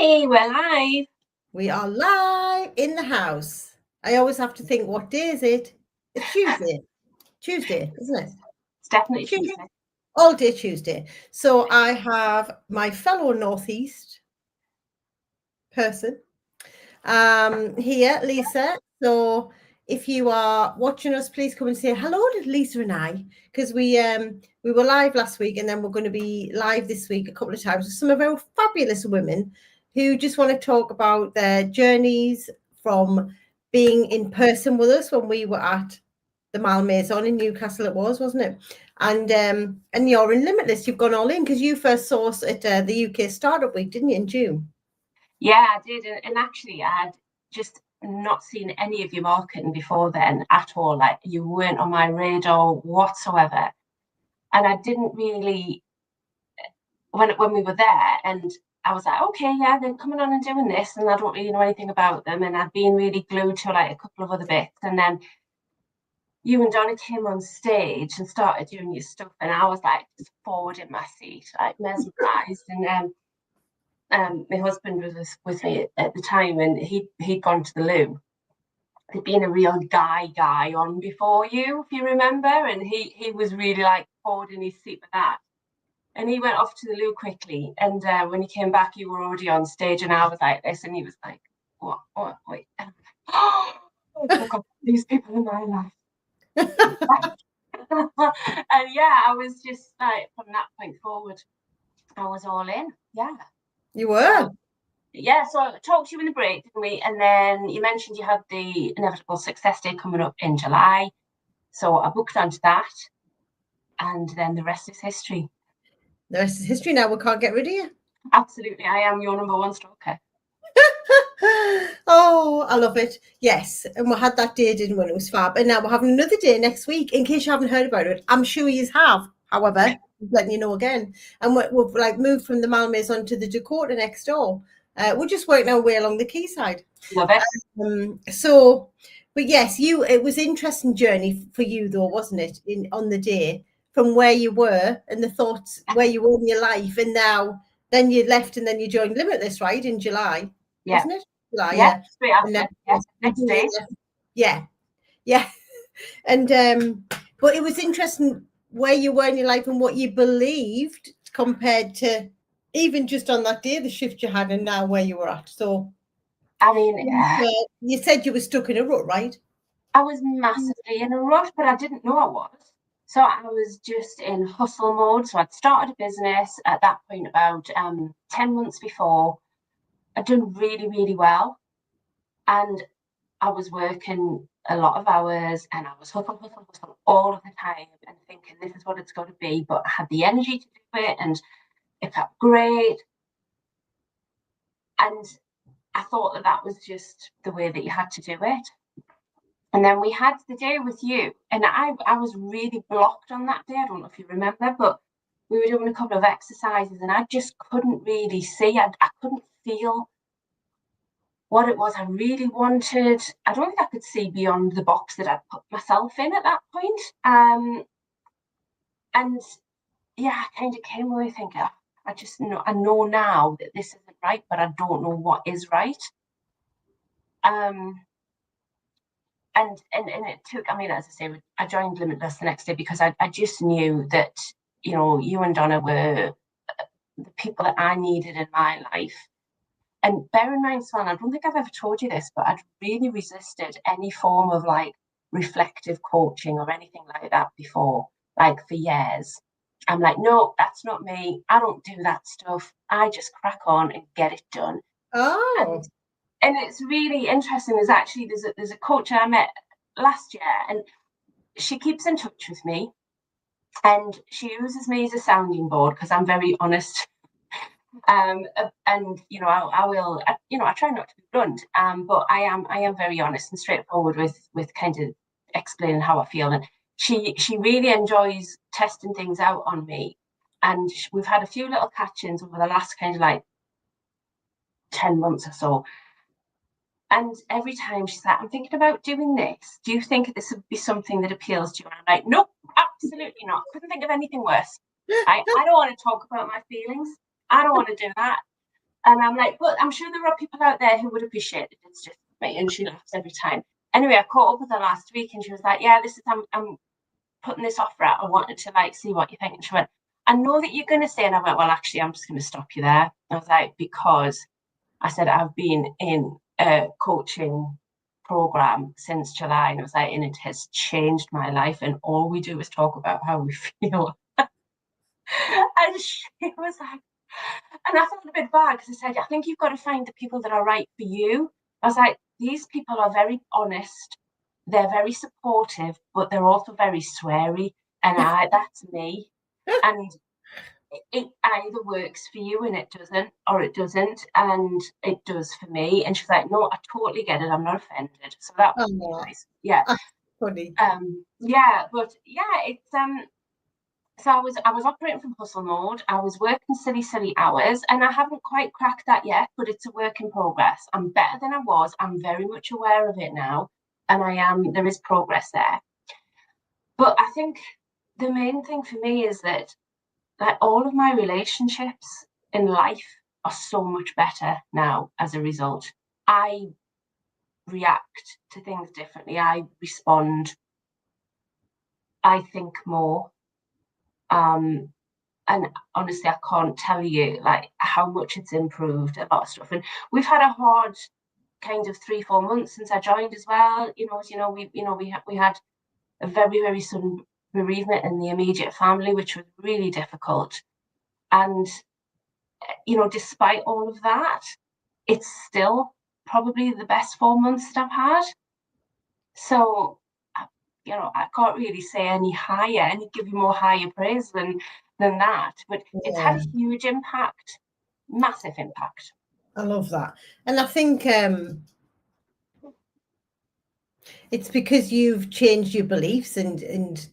Hey, we're live. We are live in the house. I always have to think, what day is it? It's Tuesday. Tuesday, isn't it? It's definitely Tuesday. All day Tuesday. So I have my fellow Northeast person here, Lisa. So if you are watching us, please come and say hello to Lisa and I, because we were live last week and then we're going to be live this week a couple of times with some of our fabulous women who just want to talk about their journeys from being in person with us when we were at the Malmaison in Newcastle. It was, wasn't it? And you're in Limitless. You've gone all in because you first saw us at the UK Startup Week, didn't you, in June? Yeah, I did. And actually, I'd just not seen any of your marketing before then at all. Like, you weren't on my radar whatsoever. And I didn't really, when we were there, and I was like, okay, yeah, they're coming on and doing this, and I don't really know anything about them. And I'd been really glued to like a couple of other bits. And then you and Donna came on stage and started doing your stuff, and I was like just forward in my seat, like mesmerized. And my husband was with me at the time, and he'd gone to the loo. There'd been a real guy on before you, if you remember, and he was really like forward in his seat with that. And he went off to the loo quickly, and when he came back, you were already on stage, and I was like this, and he was like, "What? Wait!" And oh my God, these people in my life. And yeah, I was just like, from that point forward, I was all in. Yeah, You were. So I talked to you in the break, didn't we? And then you mentioned you had the Inevitable Success Day coming up in July. So I booked onto that. And then the rest is history. The rest is history now. We can't get rid of you. Absolutely. I am your number one stalker. Oh, I love it. Yes. And we had that day, didn't we? It was fab. And now we're having another day next week, in case you haven't heard about it. I'm sure you have. However, letting you know again. And we've like moved from the Malmaison to the Dakota next door. We're just working our way along the quayside. Love it. But yes, it was an interesting journey for you though, wasn't it? On the day from where you were and the thoughts where you were in your life, and now then you left and then you joined Limitless, right? In July, wasn't it? July, yeah. Straight after. Next day. Yeah. And but it was interesting where you were in your life and what you believed compared to even just on that day, the shift you had, and now where you were at. So I mean, you said you were stuck in a rut, right? I was massively in a rut, but I didn't know I was. So I was just in hustle mode. So I'd started a business at that point about 10 months before. I'd done really, really well. And I was working a lot of hours, and I was hustle all of the time and thinking this is what it's got to be. But I had the energy to do it, and it felt great. And I thought that was just the way that you had to do it. And then we had the day with you, and I was really blocked on that day. I don't know if you remember, but we were doing a couple of exercises, and I just couldn't really see. I couldn't feel what it was I really wanted. I don't think I could see beyond the box that I'd put myself in at that point. And yeah, I kind of came away thinking, I know now that this isn't right, but I don't know what is right. And it took, I mean, as I say, I joined Limitless the next day because I just knew that, you and Donna were the people that I needed in my life. And bear in mind, Swan, I don't think I've ever told you this, but I'd really resisted any form of like reflective coaching or anything like that before, like for years. I'm like, no, that's not me. I don't do that stuff. I just crack on and get it done. Oh. And it's really interesting. There's a coach I met last year, and she keeps in touch with me, and she uses me as a sounding board because I'm very honest. And I try not to be blunt, but I am very honest and straightforward with kind of explaining how I feel. And she really enjoys testing things out on me, and we've had a few little catch-ins over the last kind of like 10 months or so. And every time she's like, I'm thinking about doing this. Do you think this would be something that appeals to you? And I'm like, nope, absolutely not. Couldn't think of anything worse. I don't want to talk about my feelings. I don't want to do that. And I'm like, but I'm sure there are people out there who would appreciate it. It's just me. And she laughs every time. Anyway, I caught up with her last week and she was like, yeah, this is, I'm putting this offer out. I wanted to like see what you think. And she went, I know that you're going to say, and I went, well, actually, I'm just going to stop you there. I was like, because I said, I've been in a coaching program since July. And I was like, and it has changed my life. And all we do is talk about how we feel. And she was like, and I felt a bit bad because I said, I think you've got to find the people that are right for you. I was like, these people are very honest. They're very supportive, but they're also very sweary. And that's me. And it either works for you and it doesn't, or it doesn't. And it does for me. And she's like, no, I totally get it. I'm not offended. So that was nice. Yeah. Funny. Yeah, but yeah, it's so I was operating from hustle mode. I was working silly hours, and I haven't quite cracked that yet, but it's a work in progress. I'm better than I was. I'm very much aware of it now, and there is progress there. But I think the main thing for me is that all of my relationships in life are so much better now as a result. I react to things differently. I respond. I think more. And honestly, I can't tell you like how much it's improved, a lot of stuff. And we've had a hard kind of 3-4 months since I joined as well. We had a very sudden bereavement in the immediate family, which was really difficult. And despite all of that, it's still probably the best 4 months that I've had. So I can't really say any give you more higher praise than that. But it's had a huge impact, massive impact. I love that. And I think it's because you've changed your beliefs and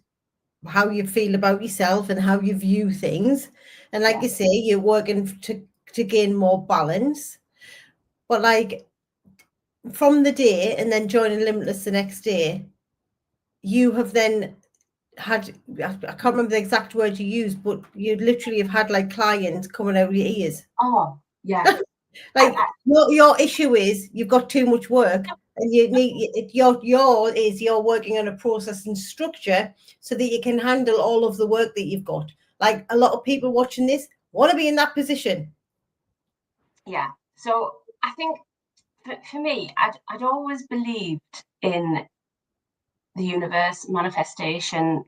how you feel about yourself and how you view things. And like you say, you're working to gain more balance. But like from the day and then joining Limitless the next day, you have then had, I can't remember the exact word you used, but you literally have had like clients coming out of your ears. Oh, yeah. Like your issue is you've got too much work and you need you're working on a process and structure so that you can handle all of the work that you've got. Like a lot of people watching this want to be in that position. Yeah. So I think for me, I'd always believed in the universe, manifestation.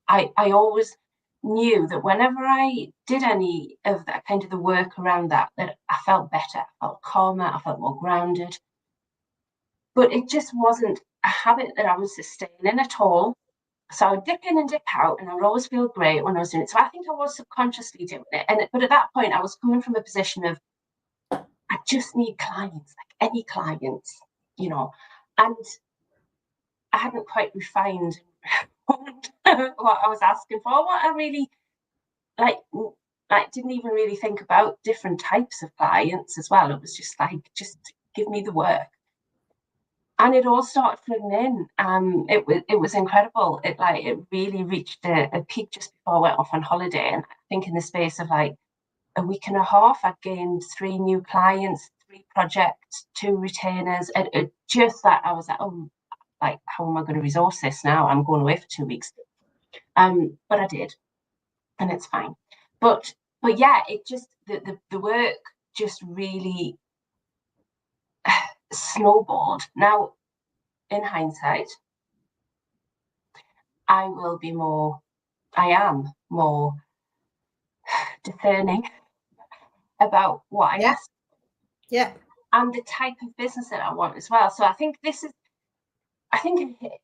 I always knew that whenever I did any of that kind of the work around that I felt better, I felt calmer, I felt more grounded. But it just wasn't a habit that I was sustaining at all. So I would dip in and dip out, and I would always feel great when I was doing it. So I think I was subconsciously doing it. But at that point, I was coming from a position of, I just need clients, like any clients, and I hadn't quite refined what I was asking for, what I really like didn't even really think about different types of clients as well. It was just like, just give me the work. And it all started flooding in. It was incredible. It really reached a peak just before I went off on holiday. And I think in the space of like a week and a half, I gained 3 new clients, 3 projects, 2 retainers. And it just that I was like, oh, like, how am I going to resource this now? I'm going away for 2 weeks. But I did, and it's fine. But yeah, it just the work just really snowballed. Now, in hindsight, I am more discerning about what I ask. Yeah. And the type of business that I want as well. So I think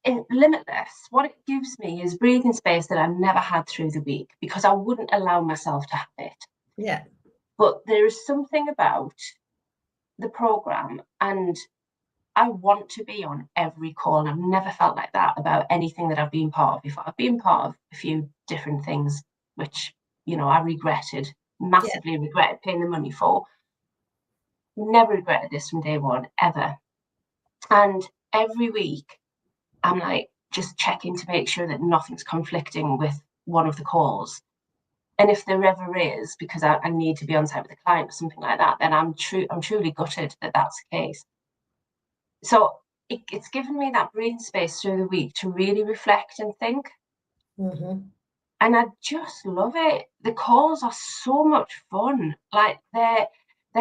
in Limitless, what it gives me is breathing space that I've never had through the week because I wouldn't allow myself to have it. Yeah. But there is something about the program, and I want to be on every call. And I've never felt like that about anything that I've been part of before. I've been part of a few different things, which, I massively regretted paying the money for. Never regretted this from day one, ever. And every week, I'm like just checking to make sure that nothing's conflicting with one of the calls. And if there ever is, because I need to be on site with a client or something like that, then I'm truly gutted that that's the case. So it's given me that breathing space through the week to really reflect and think. Mm-hmm. And I just love it. The calls are so much fun. Like they're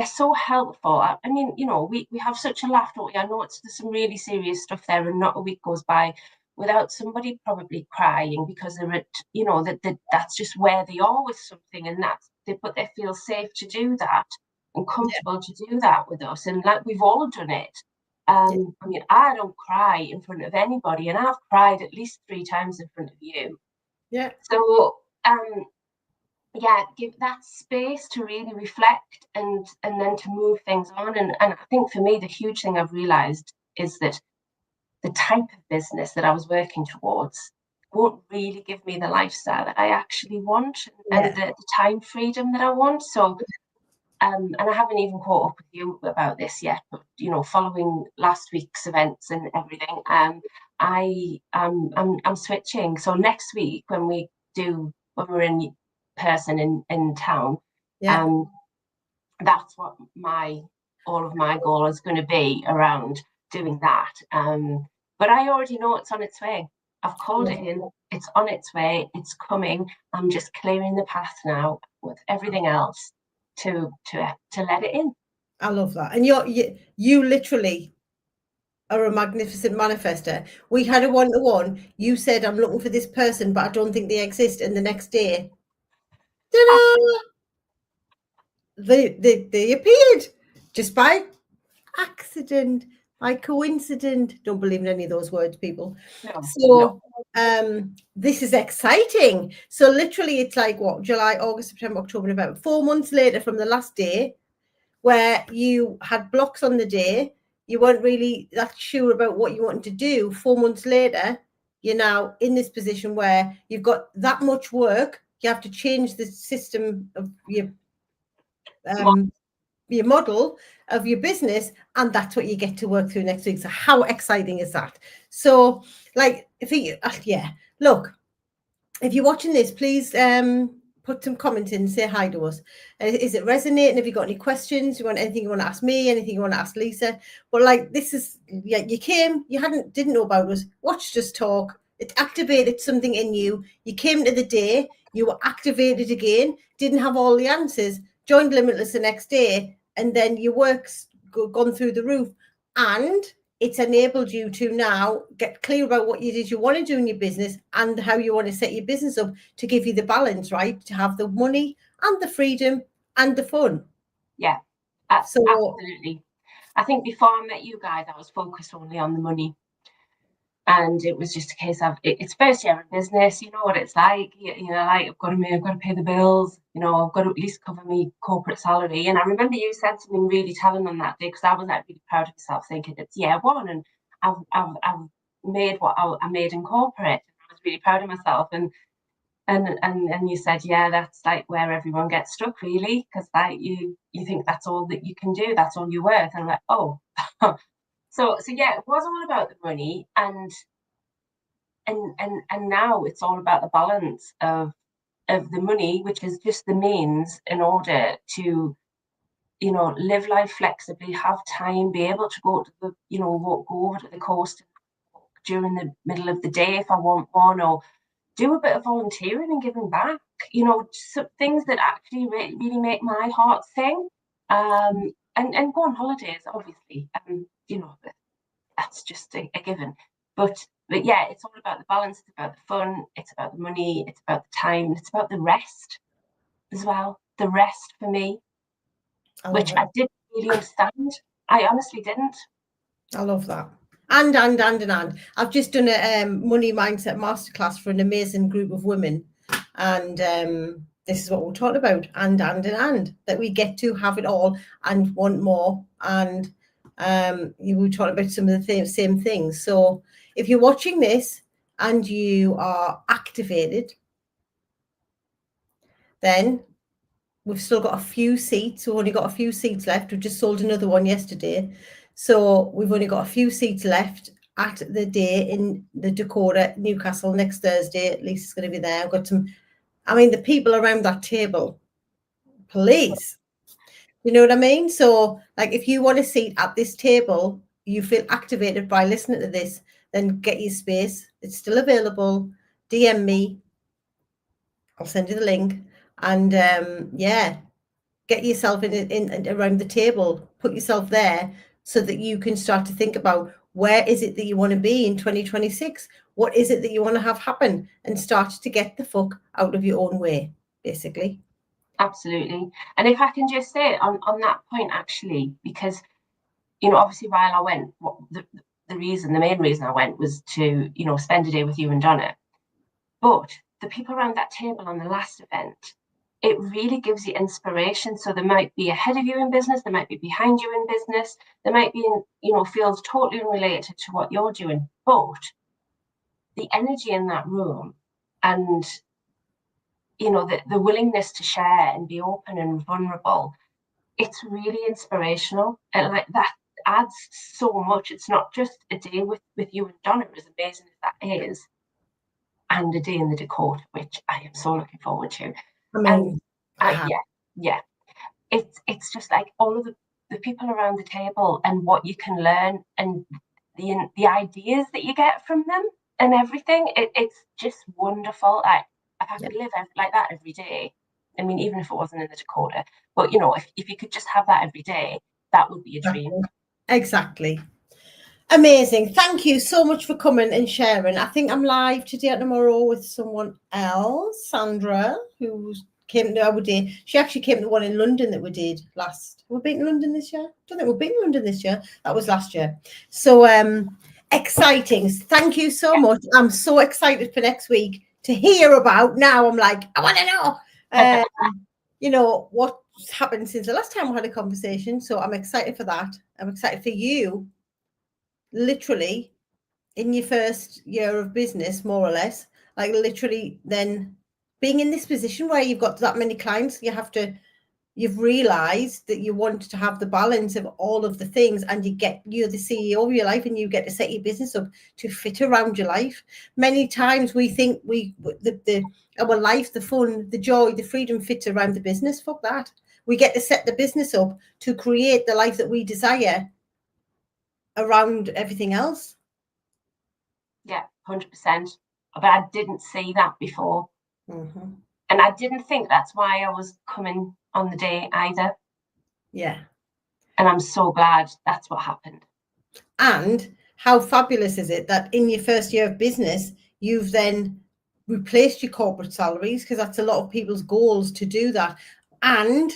so helpful. I mean, you know, we have such a laugh, don't we? I know there's some really serious stuff there, and not a week goes by without somebody probably crying because they're at, you know, that's just where they are with something, and but they feel safe to do that and comfortable to do that with us. And like we've all done it. I mean, I don't cry in front of anybody, and I've cried at least 3 times in front of you. Yeah. So give that space to really reflect and then to move things on. And I think for me, the huge thing I've realized is that the type of business that I was working towards won't really give me the lifestyle that I actually want and the time freedom that I want. So and I haven't even caught up with you about this yet, but you know, following last week's events and everything, I'm switching. So next week when we're in person in town, that's what all of my goal is going to be around doing that. But I already know it's on its way. I've called it in. It's on its way. It's coming. I'm just clearing the path now with everything else to let it in. I love that. And you literally are a magnificent manifester. We had a one-to-one. You said, I'm looking for this person, but I don't think they exist. And the next day, they appeared just by accident, by coincidence. Don't believe in any of those words, people. No. This is exciting. So literally it's like what, July, August, September, October, November, 4 months later from the last day where you had blocks on the day, you weren't really that sure about what you wanted to do. 4 months later, you're now in this position where you've got that much work. You have to change the system of your model of your business, and that's what you get to work through next week. So how exciting is that? So like, look, if you're watching this, please put some comments in, say hi to us. Is it resonating? Have you got any questions? You want anything you want to ask me, anything you want to ask Lisa? But like, this is, you came, you didn't know about us, watched us talk, it activated something in you. You came to the day, you were activated again, didn't have all the answers, joined Limitless the next day, and then your work's gone through the roof, and it's enabled you to now get clear about what it is you want to do in your business and how you want to set your business up to give you the balance, right? To have the money and the freedom and the fun. Yeah, absolutely. I think before I met you guys, I was focused only on the money. And it was just a case of, it's first year in business, you know what it's like, you know, like I've got to pay the bills, you know, I've got to at least cover my corporate salary. And I remember you said something really telling on that day, because I was like really proud of myself, thinking it's year one and I've made what I made in corporate. I was really proud of myself. And you said, yeah, that's like where everyone gets stuck, really, because like you think that's all that you can do, that's all you're worth. And I'm like, oh. So yeah, it was all about the money, and now it's all about the balance of the money, which is just the means in order to, you know, live life flexibly, have time, be able to go to the, you know, go over to the coast during the middle of the day if I want one, or do a bit of volunteering and giving back, you know, things that actually really make my heart sing, and go on holidays, obviously, you know, that's just a given. But yeah, it's all about the balance, it's about the fun, it's about the money, it's about the time, it's about the rest as well. The rest for me, which I didn't really understand. I honestly didn't. I love that. And I've just done a money mindset masterclass for an amazing group of women, and this is what we're talking about. And that we get to have it all and want more. And you were talking about some of the same things. So if you're watching this and you are activated, then we've still got a few seats. We've only got a few seats left. We just sold another one yesterday. So we've only got a few seats left at the day in the Dakota, Newcastle, next Thursday. Lisa's going to be there. I've got some I mean, the people around that table, please. You know what I mean? So, like, if you want a seat at this table, you feel activated by listening to this, then get your space. It's still available. DM me. I'll send you the link. And yeah, get yourself in around the table. Put yourself there so that you can start to think about where is it that you want to be in 2026? What is it that you want to have happen? And start to get the fuck out of your own way, basically. Absolutely. And if I can just say on that point, actually, because, you know, obviously while I went, the main reason I went was to, you know, spend a day with you and Donna. But the people around that table on the last event, it really gives you inspiration. So they might be ahead of you in business, they might be behind you in business, they might be in, you know, fields totally unrelated to what you're doing. But the energy in that room and, you know, the willingness to share and be open and vulnerable, it's really inspirational. And like that adds so much. It's not just a day with you and Donna, as amazing as that is, and a day in the Dakota, which I am so looking forward to. I mean, yeah. It's just like all of the people around the table and what you can learn and the ideas that you get from them and everything. It's just wonderful. If I could live like that every day, I mean, even if it wasn't in the Dakota, but you know, if you could just have that every day, that would be a dream. Exactly. Amazing. Thank you so much for coming and sharing. I think I'm live today or tomorrow with someone else, Sandra, who came to our day. She actually came to the one in London that we did last. Have we been to London this year? I don't think we've been to London this year. That was last year. So exciting. Thank you so much. I'm so excited for next week to hear about. Now I'm like, I want to know, you know, what's happened since the last time we had a conversation. So I'm excited for that. I'm excited for you. Literally in your first year of business, more or less, like literally then being in this position where you've got that many clients, you've realized that you want to have the balance of all of the things, and you're the CEO of your life and you get to set your business up to fit around your life. Many times we think our life, the fun, the joy, the freedom fits around the business. Fuck that. We get to set the business up to create the life that we desire around everything else. Yeah, 100%. But I didn't see that before. Mm-hmm. And I didn't think that's why I was coming on the day either. Yeah. And I'm so glad that's what happened. And how fabulous is it that in your first year of business, you've then replaced your corporate salaries, because that's a lot of people's goals to do that, and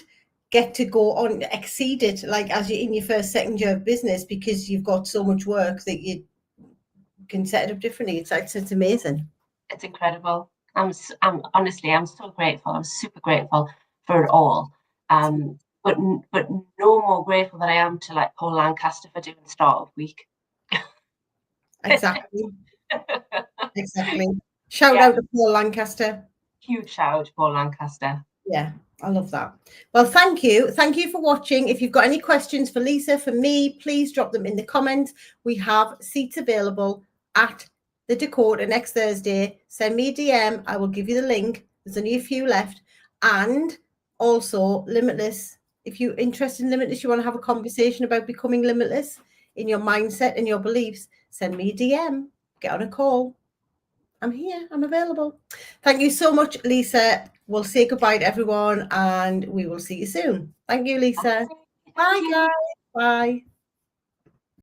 get to go on, exceed it, like as you're in your first, second year of business, because you've got so much work that you can set it up differently. It's amazing. It's incredible. I'm honestly, I'm so grateful. I'm super grateful for it all. But no more grateful than I am to like Paul Lancaster for doing Start of Week. Exactly. Exactly. Shout out to Paul Lancaster. Huge shout out to Paul Lancaster. Yeah, I love that. Well, thank you. Thank you for watching. If you've got any questions for Lisa, for me, please drop them in the comments. We have seats available at the Dakota next Thursday. Send me a DM. I will give you the link. There's only a few left. And also Limitless. If you're interested in Limitless, you want to have a conversation about becoming limitless in your mindset and your beliefs, send me a DM. Get on a call. I'm here. I'm available. Thank you so much, Lisa. We'll say goodbye to everyone and we will see you soon. Thank you, Lisa. Bye, guys. Bye.